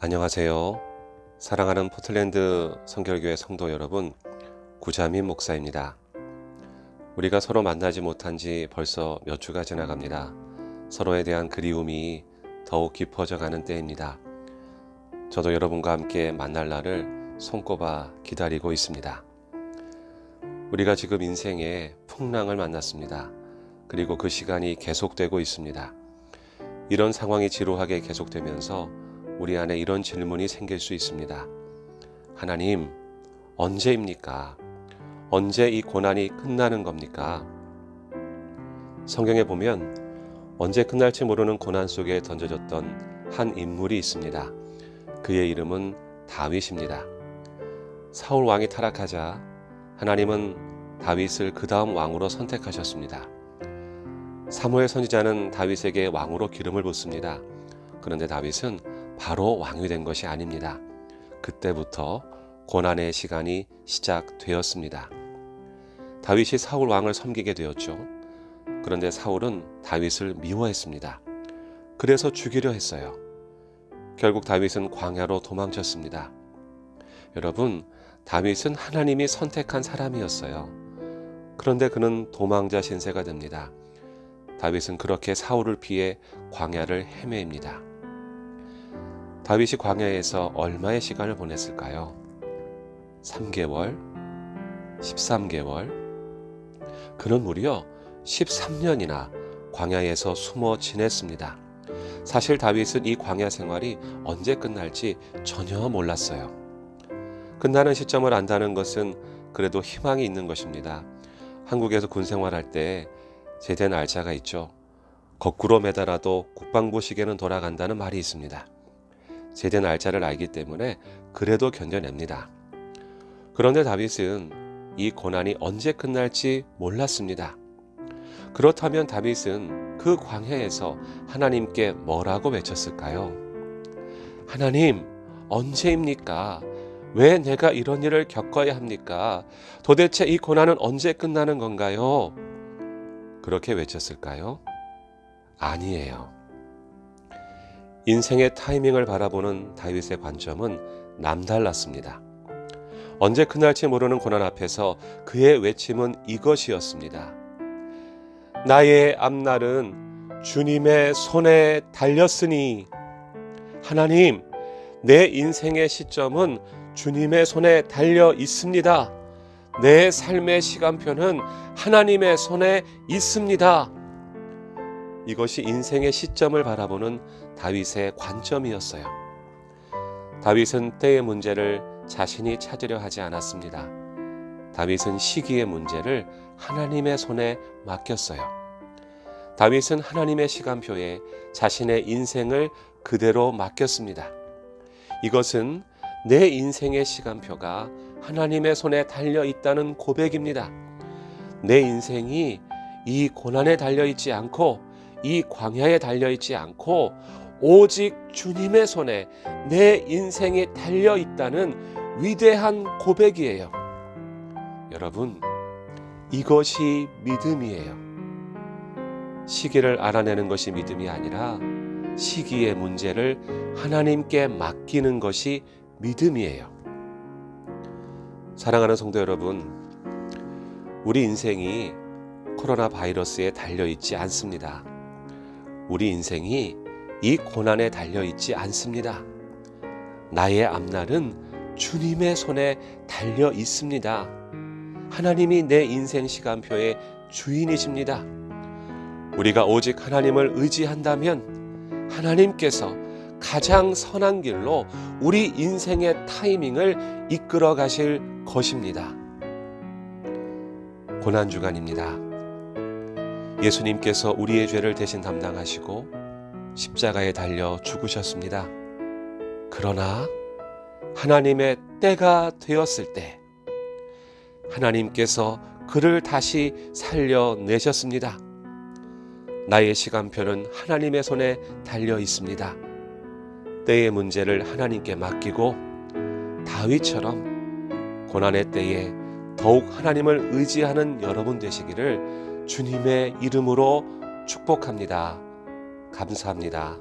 안녕하세요. 사랑하는 포틀랜드 성결교회 성도 여러분, 구자민 목사입니다. 우리가 서로 만나지 못한 지 벌써 몇 주가 지나갑니다. 서로에 대한 그리움이 더욱 깊어져 가는 때입니다. 저도 여러분과 함께 만날 날을 손꼽아 기다리고 있습니다. 우리가 지금 인생의 풍랑을 만났습니다. 그리고 그 시간이 계속되고 있습니다. 이런 상황이 지루하게 계속되면서 우리 안에 이런 질문이 생길 수 있습니다. 하나님, 언제입니까? 언제 이 고난이 끝나는 겁니까? 성경에 보면 언제 끝날지 모르는 고난 속에 던져졌던 한 인물이 있습니다. 그의 이름은 다윗입니다. 사울 왕이 타락하자 하나님은 다윗을 그 다음 왕으로 선택하셨습니다. 사무엘 선지자는 다윗에게 왕으로 기름을 붓습니다. 그런데 다윗은 바로 왕이 된 것이 아닙니다. 그때부터 고난의 시간이 시작되었습니다. 다윗이 사울 왕을 섬기게 되었죠. 그런데 사울은 다윗을 미워했습니다. 그래서 죽이려 했어요. 결국 다윗은 광야로 도망쳤습니다. 여러분, 다윗은 하나님이 선택한 사람이었어요. 그런데 그는 도망자 신세가 됩니다. 다윗은 그렇게 사울을 피해 광야를 헤매입니다. 다윗이 광야에서 얼마의 시간을 보냈을까요? 3개월, 13개월, 그는 무려 13년이나 광야에서 숨어 지냈습니다. 사실 다윗은 이 광야 생활이 언제 끝날지 전혀 몰랐어요. 끝나는 시점을 안다는 것은 그래도 희망이 있는 것입니다. 한국에서 군 생활할 때 제대 날짜가 있죠. 거꾸로 매달아도 국방부 시계는 돌아간다는 말이 있습니다. 제대 날짜를 알기 때문에 그래도 견뎌냅니다. 그런데 다윗은 이 고난이 언제 끝날지 몰랐습니다. 그렇다면 다윗은 그 광야에서 하나님께 뭐라고 외쳤을까요? 하나님, 언제입니까? 왜 내가 이런 일을 겪어야 합니까? 도대체 이 고난은 언제 끝나는 건가요? 그렇게 외쳤을까요? 아니에요. 인생의 타이밍을 바라보는 다윗의 관점은 남달랐습니다. 언제 끝날지 모르는 고난 앞에서 그의 외침은 이것이었습니다. 나의 앞날은 주님의 손에 달렸으니, 하나님, 내 인생의 시점은 주님의 손에 달려 있습니다. 내 삶의 시간표는 하나님의 손에 있습니다. 이것이 인생의 시점을 바라보는 다윗의 관점이었어요. 다윗은 때의 문제를 자신이 찾으려 하지 않았습니다. 다윗은 시기의 문제를 하나님의 손에 맡겼어요. 다윗은 하나님의 시간표에 자신의 인생을 그대로 맡겼습니다. 이것은 내 인생의 시간표가 하나님의 손에 달려 있다는 고백입니다. 내 인생이 이 고난에 달려 있지 않고 이 광야에 달려있지 않고 오직 주님의 손에 내 인생이 달려있다는 위대한 고백이에요. 여러분, 이것이 믿음이에요. 시기를 알아내는 것이 믿음이 아니라 시기의 문제를 하나님께 맡기는 것이 믿음이에요. 사랑하는 성도 여러분, 우리 인생이 코로나 바이러스에 달려있지 않습니다. 우리 인생이 이 고난에 달려있지 않습니다. 나의 앞날은 주님의 손에 달려 있습니다. 하나님이 내 인생 시간표의 주인이십니다. 우리가 오직 하나님을 의지한다면 하나님께서 가장 선한 길로 우리 인생의 타이밍을 이끌어 가실 것입니다. 고난주간입니다. 예수님께서 우리의 죄를 대신 담당하시고 십자가에 달려 죽으셨습니다. 그러나 하나님의 때가 되었을 때 하나님께서 그를 다시 살려내셨습니다. 나의 시간표는 하나님의 손에 달려 있습니다. 때의 문제를 하나님께 맡기고 다윗처럼 고난의 때에 더욱 하나님을 의지하는 여러분 되시기를 주님의 이름으로 축복합니다. 감사합니다.